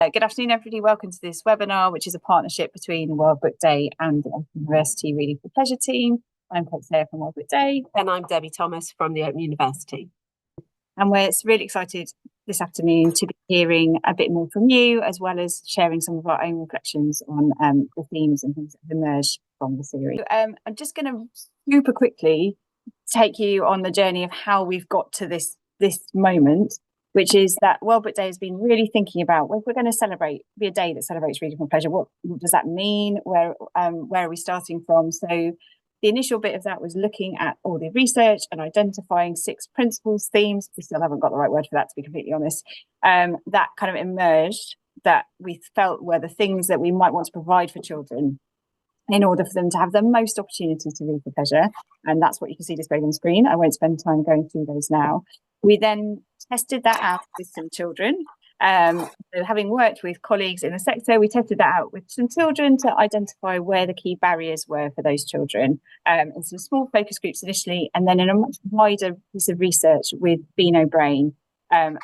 Good afternoon, everybody. Welcome to this webinar, which is a partnership between World Book Day and the OURfP Reading for Pleasure team. I'm Kate Sayer from World Book Day. And I'm Debbie Thomas from the Open University. And we're really excited this afternoon to be hearing a bit more from you, as well as sharing some of our own reflections on the themes and things that have emerged from the series. I'm just going to super quickly take you on the journey of how we've got to this moment, which is that World Book Day has been really thinking about, well, if we're going to be a day that celebrates reading for pleasure, what does that mean? Where are we starting from? So the initial bit of that was looking at all the research and identifying 6 principles, themes. We still haven't got the right word for that, to be completely honest. That kind of emerged that we felt were the things that we might want to provide for children in order for them to have the most opportunity to read for pleasure. And that's what you can see displayed on screen. I won't spend time going through those now. We then tested that out with some children. So having worked with colleagues in the sector, we tested that out with some children to identify where the key barriers were for those children, in some small focus groups initially, and then in a much wider piece of research with Beano Brain,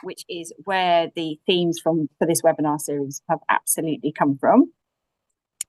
which is where the themes for this webinar series have absolutely come from.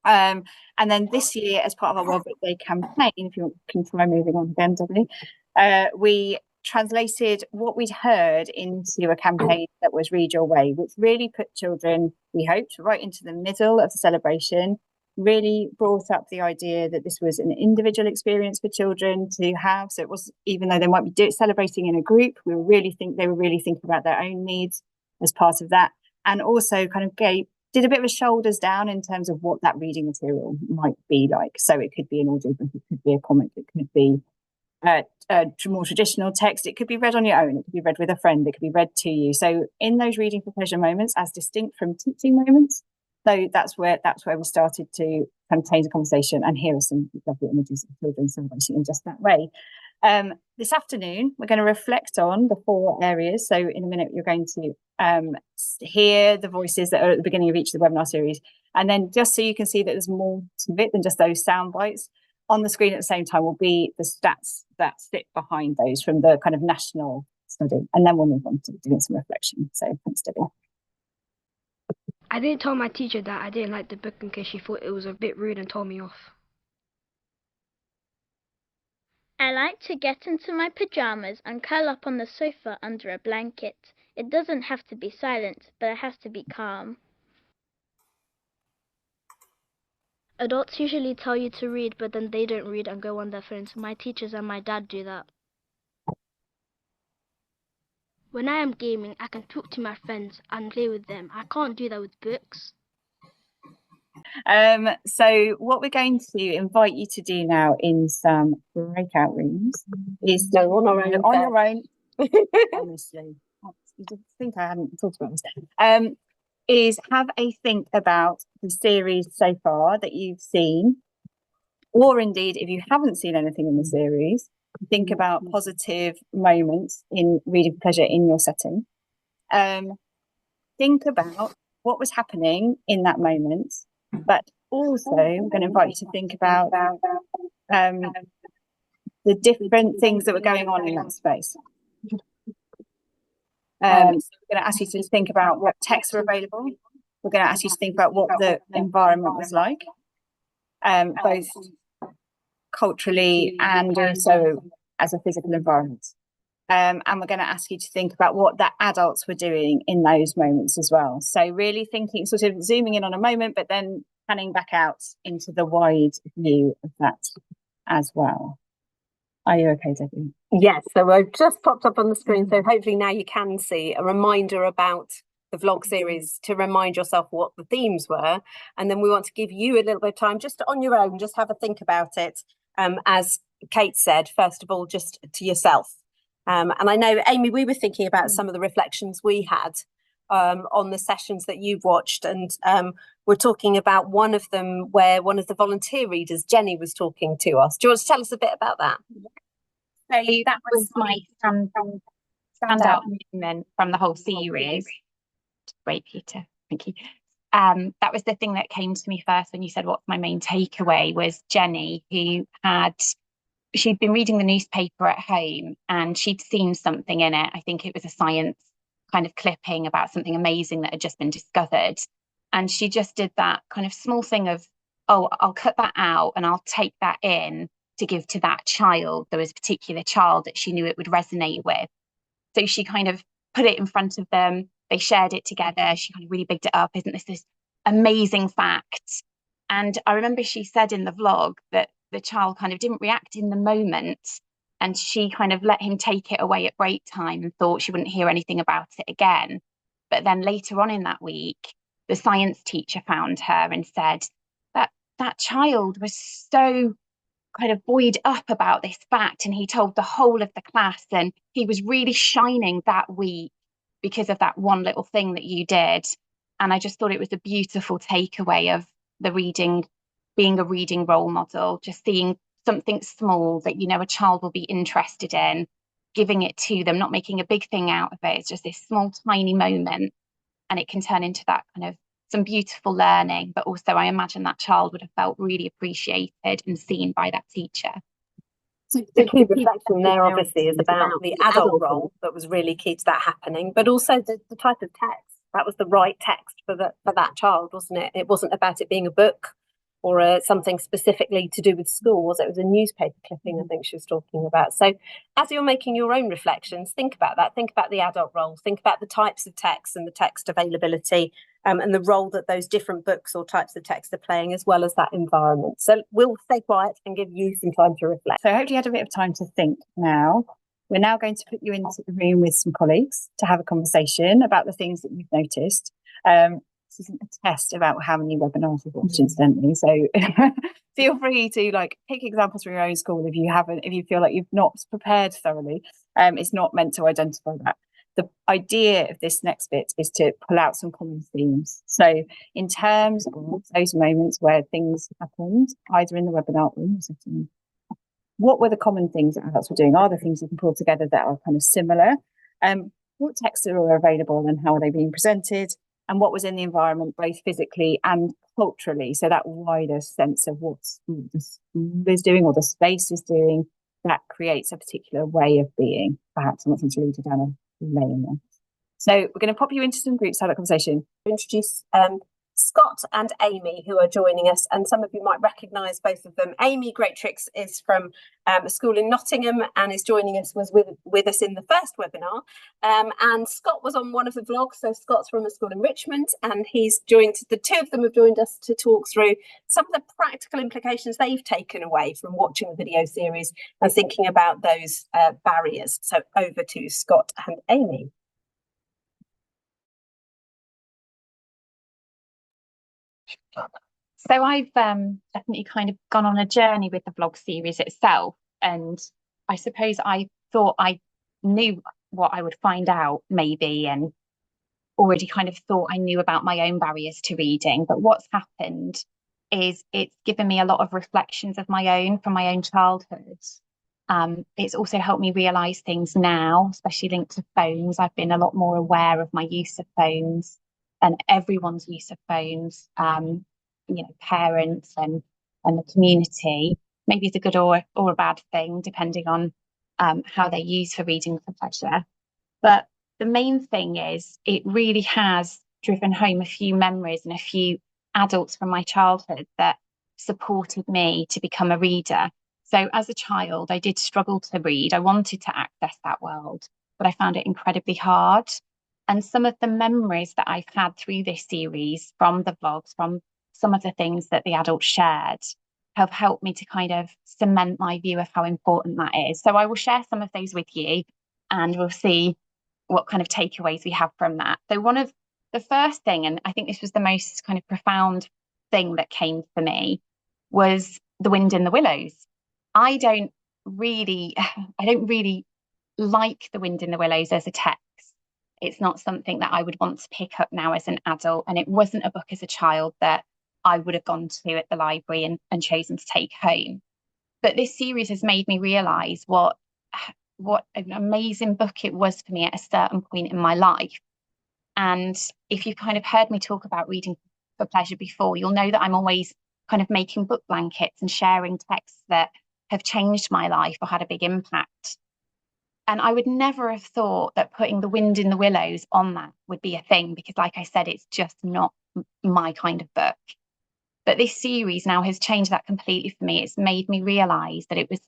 And then this year, as part of our World Book Day campaign, if you can try moving on again, Debbie, we translated what we'd heard into a campaign that was Read Your Way, which really put children, we hoped, right into the middle of the celebration, really brought up the idea that this was an individual experience for children to have. So it was, even though they might be celebrating in a group, they were really thinking about their own needs as part of that, and also kind of did a bit of a shoulders down in terms of what that reading material might be like. So it could be an audiobook, it could be a comic, it could be more traditional text, it could be read on your own, it could be read with a friend, it could be read to you. So in those reading for pleasure moments, as distinct from teaching moments, so that's where we started to kind of change the conversation. And here are some lovely images of children celebrating in just that way. This afternoon we're going to reflect on the 4 areas. So in a minute you're going to hear the voices that are at the beginning of each of the webinar series, and then just so you can see that there's more to it than just those sound bites, on the screen at the same time will be the stats that sit behind those from the kind of national study, and then we'll move on to doing some reflection. So thanks, Debbie. I didn't tell my teacher that I didn't like the book in case she thought it was a bit rude and told me off. I like to get into my pajamas and curl up on the sofa under a blanket. It doesn't have to be silent, but it has to be calm. Adults usually tell you to read, but then they don't read and go on their phones. My teachers and my dad do that. When I am gaming, I can talk to my friends and play with them. I can't do that with books. So what we're going to invite you to do now in some breakout rooms is on your own. Honestly, you didn't think I hadn't talked about this. Is have a think about the series so far that you've seen, or indeed if you haven't seen anything in the series, think about positive moments in reading for pleasure in your setting. Think about what was happening in that moment, but also I'm going to invite you to think about the different things that were going on in that space. So we're going to ask you to think about what texts were available. We're going to ask you to think about what the environment was like, both culturally and also as a physical environment. And we're going to ask you to think about what the adults were doing in those moments as well. So really thinking, sort of zooming in on a moment, but then panning back out into the wide view of that as well. Are you okay, Debbie? Yes, so I've just popped up on the screen, so hopefully now you can see a reminder about the vlog series to remind yourself what the themes were. And then we want to give you a little bit of time just on your own, just have a think about it. As Kate said, first of all, just to yourself. And I know, Amy, we were thinking about some of the reflections we had on the sessions that you've watched, and we're talking about one of them where one of the volunteer readers, Jenny, was talking to us. Do you want to tell us a bit about that? So that was my standout moment from the whole series. Great, Peter. Thank you. That was the thing that came to me first when you said what's my main takeaway, was Jenny, who she'd been reading the newspaper at home and she'd seen something in it. I think it was a science kind of clipping about something amazing that had just been discovered. And she just did that kind of small thing of, oh, I'll cut that out and I'll take that in to give to that child. There was a particular child that she knew it would resonate with. So she kind of put it in front of them. They shared it together. She kind of really bigged it up. Isn't this amazing fact? And I remember she said in the vlog that the child kind of didn't react in the moment. And she kind of let him take it away at break time and thought she wouldn't hear anything about it again. But then later on in that week, the science teacher found her and said that that child was so kind of buoyed up about this fact, and he told the whole of the class, and he was really shining that week because of that one little thing that you did. And I just thought it was a beautiful takeaway of the reading, being a reading role model, just seeing something small that, you know, a child will be interested in, giving it to them, not making a big thing out of it. It's just this small, tiny moment, and it can turn into that kind of some beautiful learning. But also I imagine that child would have felt really appreciated and seen by that teacher. So the key reflection there obviously is about the adult role that was really key to that happening, but also the type of text. That was the right text for that child, wasn't it? It wasn't about it being a book or something specifically to do with school, was it? It was a newspaper clipping, I think she was talking about. So as you're making your own reflections, think about that. Think about the adult role. Think about the types of text and the text availability and the role that those different books or types of text are playing, as well as that environment. So we'll stay quiet and give you some time to reflect. So I hope you had a bit of time to think now. We're now going to put you into the room with some colleagues to have a conversation about the things that you've noticed. This isn't a test about how many webinars you've watched, incidentally. So feel free to pick examples from your own school if you feel like you've not prepared thoroughly. It's not meant to identify that. The idea of this next bit is to pull out some common themes. So in terms of those moments where things happened, either in the webinar room or setting, what were the common things that adults were doing? Are there things you can pull together that are kind of similar? What texts are available and how are they being presented? And what was in the environment, both physically and culturally? So that wider sense of what the school is doing or the space is doing, that creates a particular way of being. Perhaps I'm not going to lead you down a lane there. So we're going to pop you into some groups to have that conversation. Introduce Scott and Amy, who are joining us, and some of you might recognise both of them. Amy Greattrix is from a school in Nottingham and is joining us, was with us in the first webinar. And Scott was on one of the vlogs, so Scott's from a school in Richmond, and he's joined, the two of them have joined us to talk through some of the practical implications they've taken away from watching the video series and thinking about those barriers. So over to Scott and Amy. So I've definitely kind of gone on a journey with the vlog series itself, and I suppose I thought I knew what I would find out maybe, and already kind of thought I knew about my own barriers to reading. But what's happened is it's given me a lot of reflections of my own from my own childhood. It's also helped me realise things now, especially linked to phones. I've been a lot more aware of my use of phones and everyone's use of phones, parents and the community. Maybe it's a good or a bad thing, depending on how they're used for reading for pleasure. But the main thing is it really has driven home a few memories and a few adults from my childhood that supported me to become a reader. So as a child, I did struggle to read. I wanted to access that world, but I found it incredibly hard. And some of the memories that I've had through this series, from the vlogs, from some of the things that the adults shared, have helped me to kind of cement my view of how important that is. So I will share some of those with you, and we'll see what kind of takeaways we have from that. So one of the first thing, and I think this was the most kind of profound thing that came for me, was the wind in the willows. I don't really like the wind in the willows as a text. It's not something that I would want to pick up now as an adult, and it wasn't a book as a child that I would have gone to at the library and chosen to take home. But this series has made me realise what an amazing book it was for me at a certain point in my life. And if you've kind of heard me talk about reading for pleasure before, you'll know that I'm always kind of making book blankets and sharing texts that have changed my life or had a big impact. And I would never have thought that putting the wind in the willows on that would be a thing, because like I said, it's just not my kind of book. But this series now has changed that completely for me. It's made me realise that it was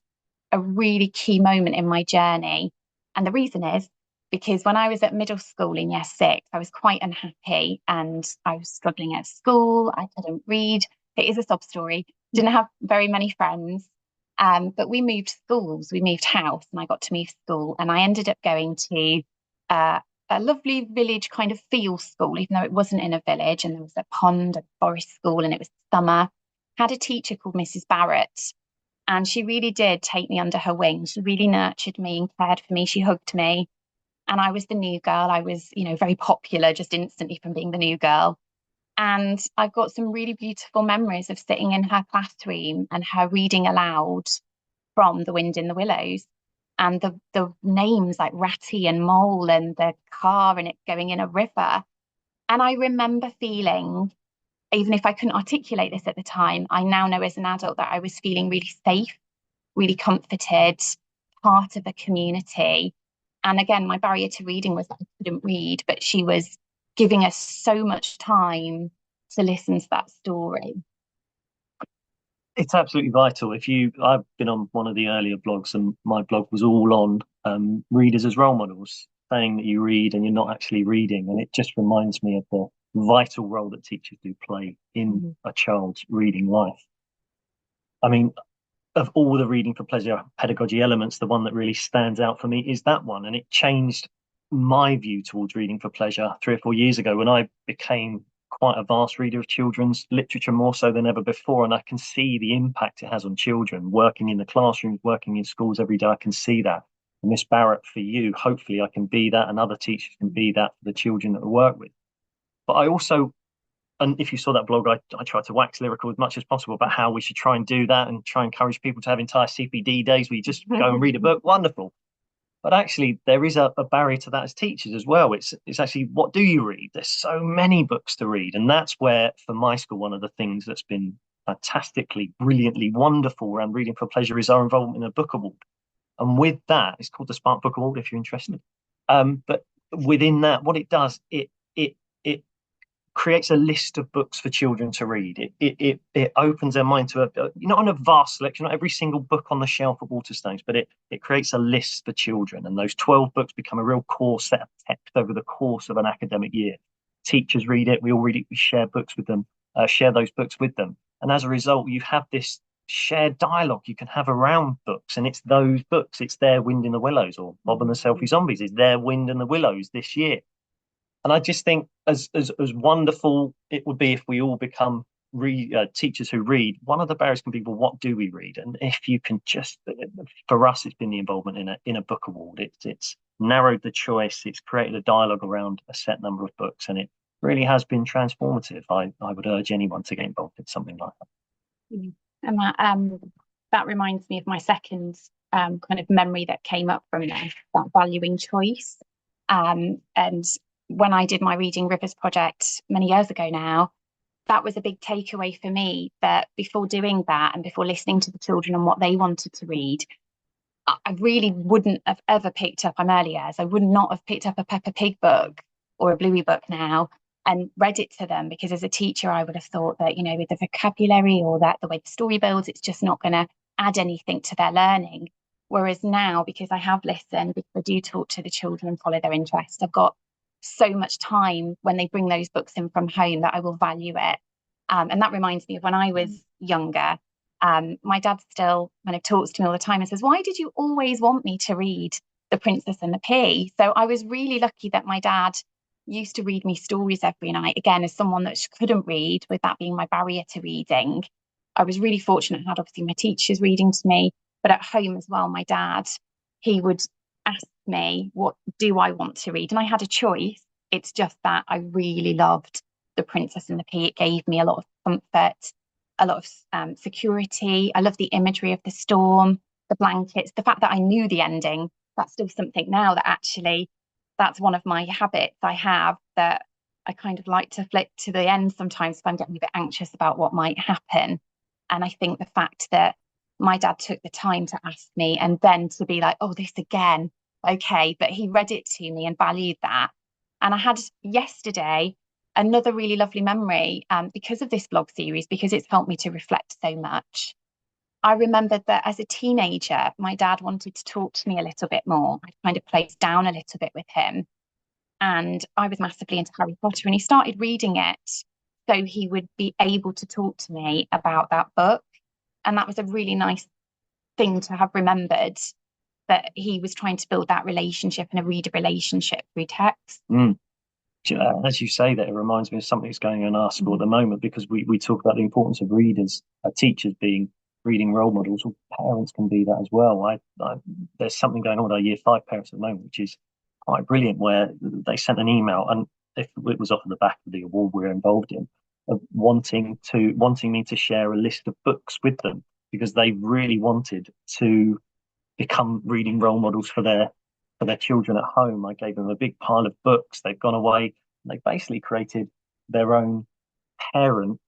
a really key moment in my journey. And the reason is because when I was at middle school in year 6, I was quite unhappy and I was struggling at school. I couldn't read. It is a sob story. Didn't have very many friends. But we moved schools, we moved house, and I got to move school. And I ended up going to a lovely village kind of feel school, even though it wasn't in a village, and there was a pond, a forest school, and it was summer. Had a teacher called Mrs. Barrett, and she really did take me under her wing. She really nurtured me and cared for me. She hugged me, and I was the new girl. I was, very popular just instantly from being the new girl. And I've got some really beautiful memories of sitting in her classroom and her reading aloud from The Wind in the Willows, and the names like Ratty and Mole and the car and it going in a river. And I remember feeling, even if I couldn't articulate this at the time, I now know as an adult that I was feeling really safe, really comforted, part of a community. And again, my barrier to reading was that I couldn't read, but she was giving us so much time to listen to that story. It's absolutely vital. I've been on one of the earlier blogs, and my blog was all on readers as role models, saying that you read and you're not actually reading. And it just reminds me of the vital role that teachers do play in a child's reading life. I mean, of all the reading for pleasure pedagogy elements, the one that really stands out for me is that one. And it changed my view towards reading for pleasure 3 or 4 years ago when I became quite a vast reader of children's literature, more so than ever before. And I can see the impact it has on children, working in the classrooms, working in schools every day. I can see that. And Miss Barrett, for you, hopefully I can be that, and other teachers can be that for the children that we work with. But I also, and if you saw that blog, I tried to wax lyrical as much as possible about how we should try and do that and try and encourage people to have entire CPD days where you just go and read a book. Wonderful. But actually, there is a barrier to that as teachers as well. It's actually, what do you read? There's so many books to read. And that's where, for my school, one of the things that's been fantastically, brilliantly wonderful around reading for pleasure is our involvement in a book award. And with that, it's called the Spark Book Award, if you're interested. But within that, what it does, it creates a list of books for children to read. It opens their mind to not on a vast selection, not every single book on the shelf at Waterstones, but it creates a list for children. And those 12 books become a real core set of text over the course of an academic year. Teachers read it, we all read it, we share books with them, share those books with them. And as a result, you have this shared dialogue you can have around books, and it's those books. It's their Wind in the Willows, or Bob and the Selfie Zombies is their Wind in the Willows this year. And I just think as wonderful it would be if we all become teachers who read. One of the barriers can be, well, what do we read? And if you can just, for us, it's been the involvement in a book award. It's narrowed the choice. It's created a dialogue around a set number of books, and it really has been transformative. I would urge anyone to get involved in something like that. And that reminds me of my second kind of memory that came up from there, that valuing choice. And when I did my Reading Rivers project many years ago now, that was a big takeaway for me, that before doing that and before listening to the children and what they wanted to read, I really wouldn't have ever picked up, I'm early years, I would not have picked up a Peppa Pig book or a Bluey book now and read it to them, because as a teacher, I would have thought that, with the vocabulary or that the way the story builds, it's just not going to add anything to their learning. Whereas now, because I have listened, because I do talk to the children and follow their interest, I've got so much time when they bring those books in from home that I will value it. And that reminds me of when I was younger. My dad still kind of talks to me all the time and says, why did you always want me to read The Princess and the Pea? So I was really lucky that my dad used to read me stories every night. Again, as someone that couldn't read, with that being my barrier to reading, I was really fortunate. I had obviously my teachers reading to me, but at home as well, my dad, he would ask me, what do I want to read? And I had a choice. It's just that I really loved The Princess and the Pea. It gave me a lot of comfort, a lot of security. I love the imagery of the storm, the blankets, the fact that I knew the ending. That's still something now that actually, that's one of my habits I have, that I kind of like to flip to the end sometimes if I'm getting a bit anxious about what might happen. And I think the fact that my dad took the time to ask me and then to be like, oh, this again, okay, but he read it to me and valued that. And I had yesterday another really lovely memory, because of this blog series, because it's helped me to reflect so much. I remembered that as a teenager, my dad wanted to talk to me a little bit more. I kind of played down a little bit with him. And I was massively into Harry Potter, and he started reading it so he would be able to talk to me about that book. And that was a really nice thing to have remembered, that he was trying to build that relationship and a reader relationship through text. As you say that, it reminds me of something that's going on in our school at the moment, because we talk about the importance of readers, teachers being reading role models, or parents can be that as well. There's something going on with our year 5 parents at the moment, which is quite brilliant, where they sent an email, and if it was off of the back of the award we're involved in, of wanting me to share a list of books with them, because they really wanted to become reading role models for their children at home. I gave them a big pile of books. They've gone away. They basically created their own parent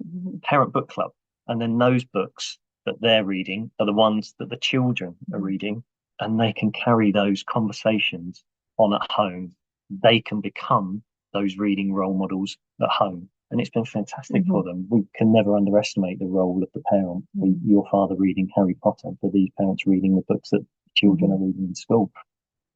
book club, and then those books that they're reading are the ones that the children are reading, and they can carry those conversations on at home. They can become those reading role models at home, and it's been fantastic for them. We can never underestimate the role of the parent. Your father reading Harry Potter, for these parents reading the books that children are reading in school.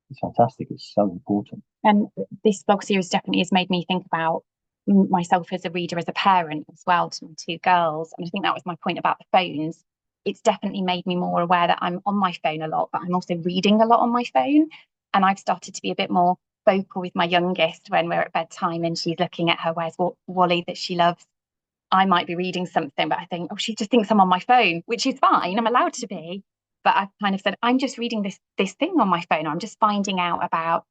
It's fantastic. It's so important. And this blog series definitely has made me think about myself as a reader, as a parent as well, to my 2 girls. And I think that was my point about the phones. It's definitely made me more aware that I'm on my phone a lot, but I'm also reading a lot on my phone. And I've started to be a bit more vocal with my youngest when we're at bedtime and she's looking at her Where's Wally that she loves. I might be reading something, but I think, oh, she just thinks I'm on my phone, which is fine. I'm allowed to be. But I've kind of said, I'm just reading this thing on my phone. I'm just finding out about,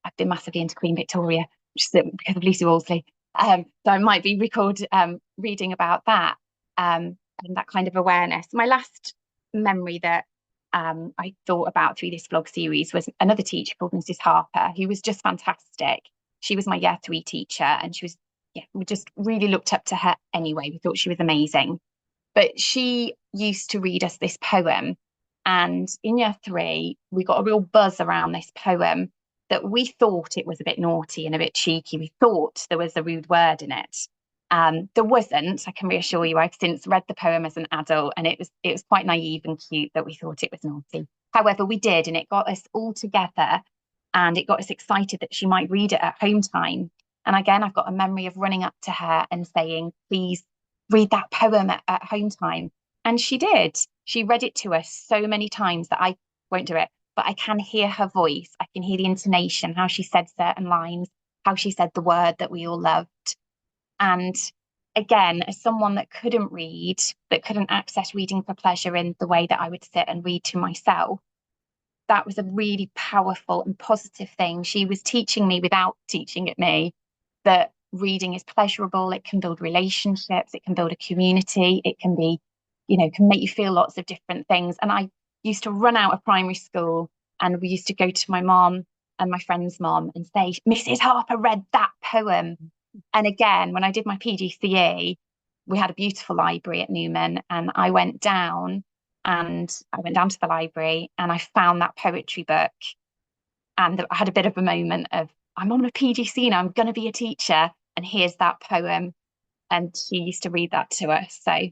I've been massively into Queen Victoria, just because of Lucy Wolseley. So I might be reading about that, and that kind of awareness. My last memory that I thought about through this vlog series was another teacher called Mrs. Harper, who was just fantastic. She was my year 3 teacher, and she was, we just really looked up to her anyway. We thought she was amazing. But she used to read us this poem, and in year 3, we got a real buzz around this poem that we thought it was a bit naughty and a bit cheeky. We thought there was a rude word in it. There wasn't, I can reassure you. I've since read the poem as an adult, and it was quite naive and cute that we thought it was naughty. However, we did, and it got us all together, and it got us excited that she might read it at home time. And again, I've got a memory of running up to her and saying, please read that poem at home time. And she did. She read it to us so many times that I won't do it, but I can hear her voice. I can hear the intonation, how she said certain lines, how she said the word that we all loved. And again, as someone that couldn't read, that couldn't access reading for pleasure in the way that I would sit and read to myself, that was a really powerful and positive thing. She was teaching me without teaching it me that reading is pleasurable. It can build relationships. It can build a community. It can be, can make you feel lots of different things. And I used to run out of primary school, and we used to go to my mom and my friend's mom and say, Mrs. Harper read that poem. And again, when I did my PGCE, we had a beautiful library at Newman, and I went down to the library and I found that poetry book, and I had a bit of a moment of, I'm on a PGCE now, I'm going to be a teacher, and here's that poem. And she used to read that to us. So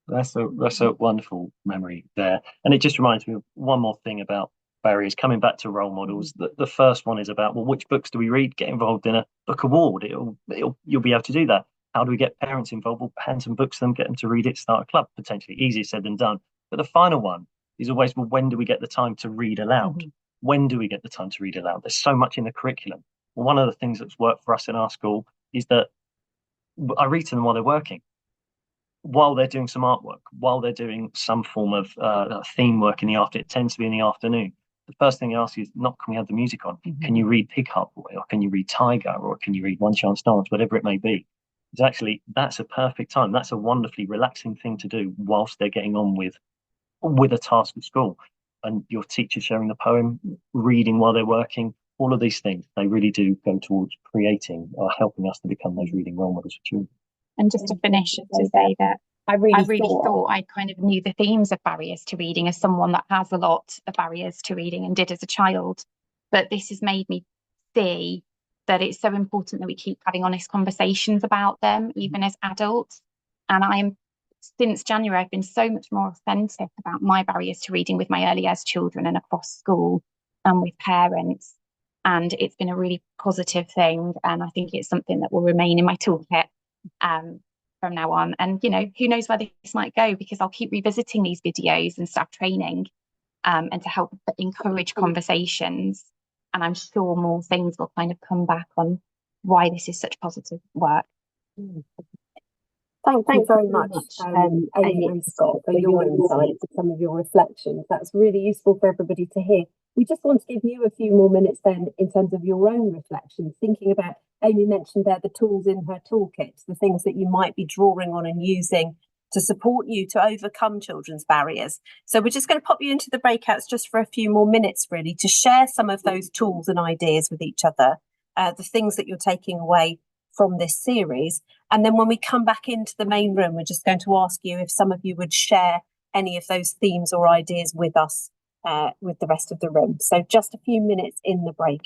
that's a wonderful memory there. And it just reminds me of one more thing about barriers, coming back to role models. The first one is about, well, which books do we read? Get involved in a book award. You'll be able to do that. How do we get parents involved? We'll hand some books to them, get them to read it, start a club, potentially. Easier said than done. But the final one is always, well, when do we get the time to read aloud? When do we get the time to read aloud? There's so much in the curriculum. Well, one of the things that's worked for us in our school is that I read to them while they're working, while they're doing some artwork, while they're doing some form of theme work in the afternoon. It tends to be in the afternoon. The first thing I ask you is not, can we have the music on? Can you read Pig Heart Boy, or can you read Tiger, or can you read One Chance Dance, whatever it may be? It's actually, that's a perfect time. That's a wonderfully relaxing thing to do whilst they're getting on with a task at school. And your teacher sharing the poem, reading while they're working, all of these things, they really do go towards creating or helping us to become those reading role models for children. And just to finish, to say that I really thought I kind of knew the themes of barriers to reading as someone that has a lot of barriers to reading and did as a child. But this has made me see that it's so important that we keep having honest conversations about them, even as adults. And since January, I've been so much more authentic about my barriers to reading with my early years children and across school and with parents. And it's been a really positive thing. And I think it's something that will remain in my toolkit from now on. And, you know, who knows where this might go, because I'll keep revisiting these videos and staff training and to help encourage conversations. And I'm sure more things will kind of come back on why this is such positive work. Thanks very much, Amy and Scott, for your insights and some of your reflections. That's really useful for everybody to hear. We just want to give you a few more minutes then in terms of your own reflections, thinking about, Amy mentioned there the tools in her toolkit, the things that you might be drawing on and using to support you to overcome children's barriers. So we're just going to pop you into the breakouts just for a few more minutes, really, to share some of those tools and ideas with each other, the things that you're taking away from this series. And then when we come back into the main room, we're just going to ask you if some of you would share any of those themes or ideas with us, with the rest of the room. So just a few minutes in the break.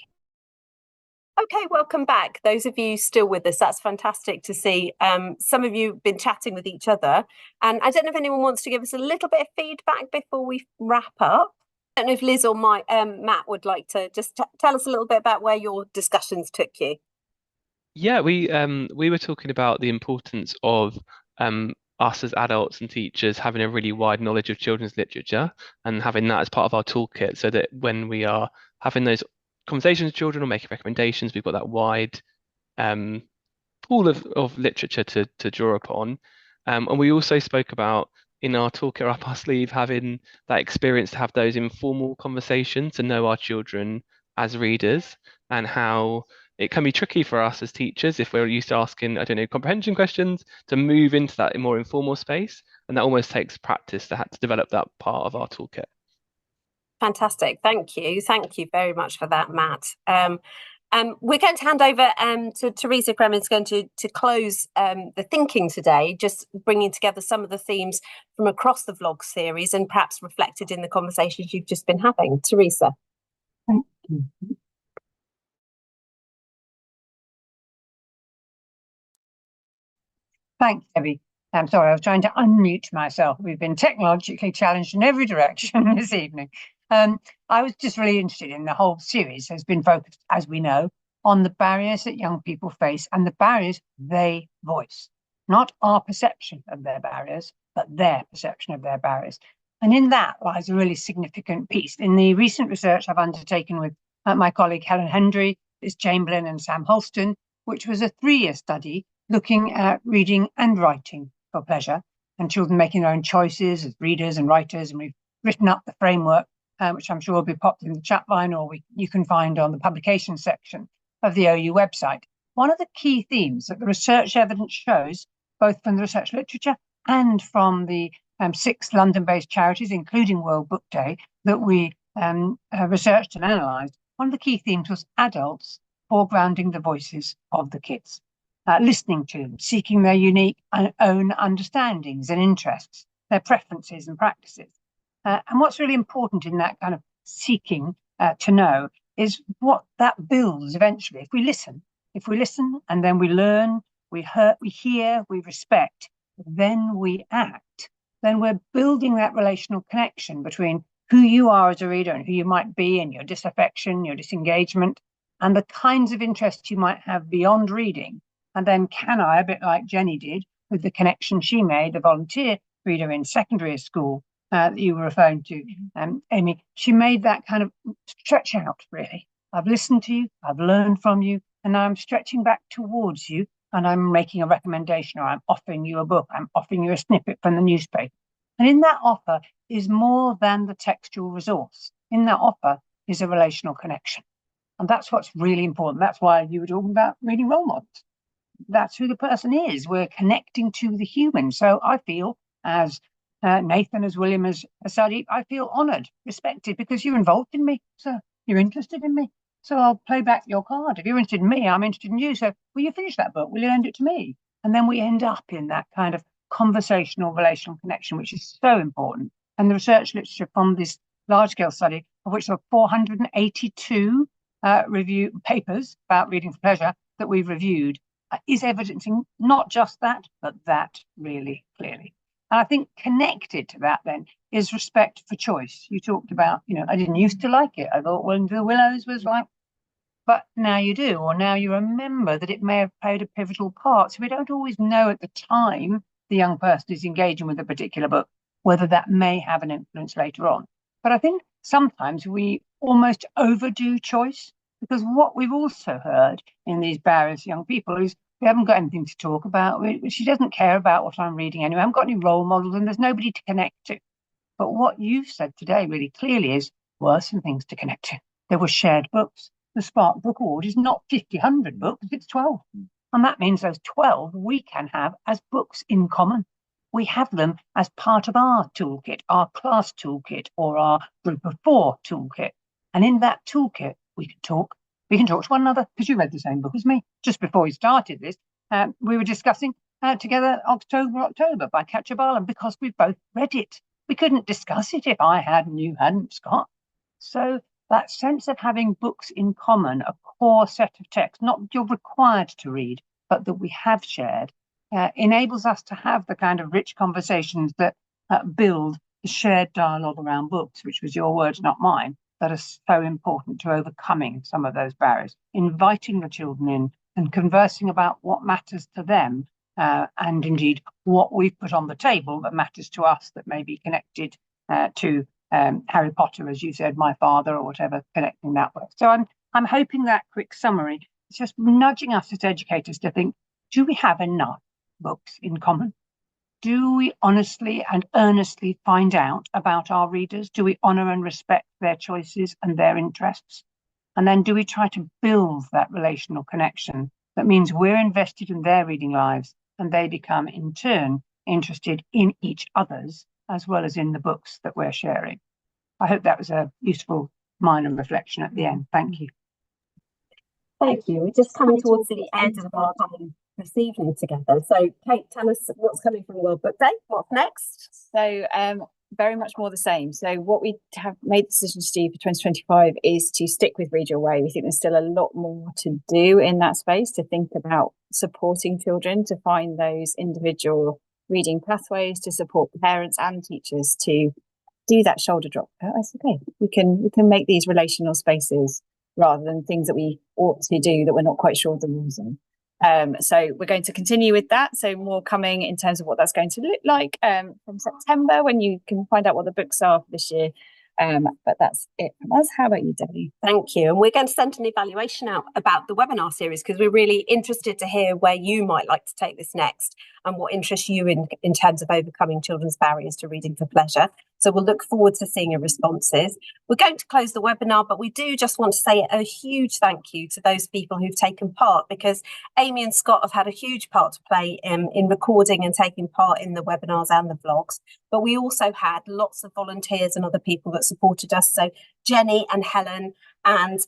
Okay, welcome back. Those of you still with us, that's fantastic to see. Some of you have been chatting with each other. And I don't know if anyone wants to give us a little bit of feedback before we wrap up. I don't know if Liz or Matt would like to just tell us a little bit about where your discussions took you. Yeah, we were talking about the importance of us as adults and teachers having a really wide knowledge of children's literature and having that as part of our toolkit, so that when we are having those conversations with children or making recommendations, we've got that wide pool of literature to draw upon. And we also spoke about, in our toolkit up our sleeve, having that experience to have those informal conversations, to know our children as readers, and how it can be tricky for us as teachers if we're used to asking, I don't know, comprehension questions, to move into that more informal space. And that almost takes practice to develop that part of our toolkit. Fantastic. Thank you. Thank you very much for that, Matt. We're going to hand over to Teresa Cremin, who's going to close the thinking today, just bringing together some of the themes from across the vlog series and perhaps reflected in the conversations you've just been having. Teresa. Thank you. Thanks, Debbie. I'm sorry, I was trying to unmute myself. We've been technologically challenged in every direction this evening. I was just really interested in the whole series has been focused, as we know, on the barriers that young people face and the barriers they voice, not our perception of their barriers, but their perception of their barriers. And in that lies a really significant piece. In the recent research I've undertaken with my colleague Helen Hendry, Liz Chamberlain and Sam Holston, which was a 3-year study looking at reading and writing for pleasure and children making their own choices as readers and writers. And we've written up the framework, which I'm sure will be popped in the chat line, or you can find on the publication section of the OU website. One of the key themes that the research evidence shows, both from the research literature and from the 6 London-based charities, including World Book Day, that we researched and analysed, one of the key themes was adults foregrounding the voices of the kids. Listening to them, seeking their unique own understandings and interests, their preferences and practices. And what's really important in that kind of seeking to know is what that builds eventually. If we listen and then we learn, we hear, we respect, then we act, then we're building that relational connection between who you are as a reader and who you might be, and your disaffection, your disengagement, and the kinds of interests you might have beyond reading. And then can I, a bit like Jenny did with the connection she made, the volunteer reader in secondary school that you were referring to, Amy, she made that kind of stretch out, really. I've listened to you, I've learned from you, and now I'm stretching back towards you, and I'm making a recommendation, or I'm offering you a book, I'm offering you a snippet from the newspaper. And in that offer is more than the textual resource. In that offer is a relational connection. And that's what's really important. That's why you were talking about reading role models. That's who the person is. We're connecting to the human. So I feel, as Nathan, as William, as Sadi, I feel honoured, respected, because you're involved in me. So you're interested in me. So I'll play back your card. If you're interested in me, I'm interested in you. So will you finish that book? Will you lend it to me? And then we end up in that kind of conversational relational connection, which is so important. And the research literature from this large-scale study, of which there were 482 review papers about reading for pleasure that we've reviewed is evidencing not just that, but that really clearly. And I think connected to that then is respect for choice. You talked about, I didn't used to like it. I thought When the Willows was like, but now you do, or now you remember that it may have played a pivotal part. So we don't always know at the time the young person is engaging with a particular book, whether that may have an influence later on. But I think sometimes we almost overdo choice, because what we've also heard in these barriers young people is we haven't got anything to talk about. She doesn't care about what I'm reading anyway. I haven't got any role models and there's nobody to connect to. But what you've said today really clearly is were some things to connect to. There were shared books. The Spark Book Award is not 50, 100 books, it's 12. And that means those 12 we can have as books in common. We have them as part of our toolkit, our class toolkit, or our group of 4 toolkit. And in that toolkit, we can talk to one another, because you read the same book as me. Just before we started this, we were discussing together October by Catchable, because we both read it. We couldn't discuss it if I had and you hadn't, Scott. So that sense of having books in common, a core set of texts, not you're required to read, but that we have shared, enables us to have the kind of rich conversations that build the shared dialogue around books, which was your words, not mine, that are so important to overcoming some of those barriers, inviting the children in and conversing about what matters to them, and indeed what we've put on the table that matters to us, that may be connected to Harry Potter, as you said, my father, or whatever, connecting that way. So I'm hoping that quick summary is just nudging us as educators to think, do we have enough books in common? Do we honestly and earnestly find out about our readers? Do we honour and respect their choices and their interests? And then do we try to build that relational connection that means we're invested in their reading lives and they become, in turn, interested in each other's as well as in the books that we're sharing? I hope that was a useful minor reflection at the end. Thank you. Thank you. We're just coming towards the end of our time this evening together. So, Kate, tell us what's coming from World Book Day. What's next? So, very much more the same. So what we have made the decision to do for 2025 is to stick with Read Your Way. We think there's still a lot more to do in that space, to think about supporting children to find those individual reading pathways, to support parents and teachers to do that shoulder drop. That's okay. We can make these relational spaces rather than things that we ought to do that we're not quite sure of the rules on. So we're going to continue with that. So more coming in terms of what that's going to look like from September, when you can find out what the books are for this year. But that's it from us. How about you, Debbie? Thank you. And we're going to send an evaluation out about the webinar series, because we're really interested to hear where you might like to take this next and what interests you in terms of overcoming children's barriers to reading for pleasure. So we'll look forward to seeing your responses. We're going to close the webinar, but we do just want to say a huge thank you to those people who've taken part, because Amy and Scott have had a huge part to play in recording and taking part in the webinars and the vlogs. But we also had lots of volunteers and other people that supported us. So Jenny and Helen and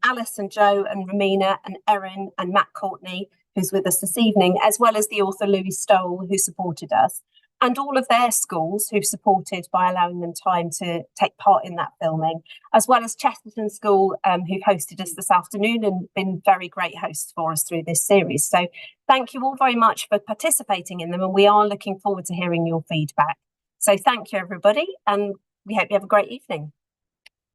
Alice and Joe and Romina and Erin and Matt Courtney, who's with us this evening, as well as the author Louis Stoll, who supported us, and all of their schools who've supported by allowing them time to take part in that filming, as well as Chesterton School, who've hosted us this afternoon and been very great hosts for us through this series. So thank you all very much for participating in them, and we are looking forward to hearing your feedback. So thank you, everybody, and we hope you have a great evening.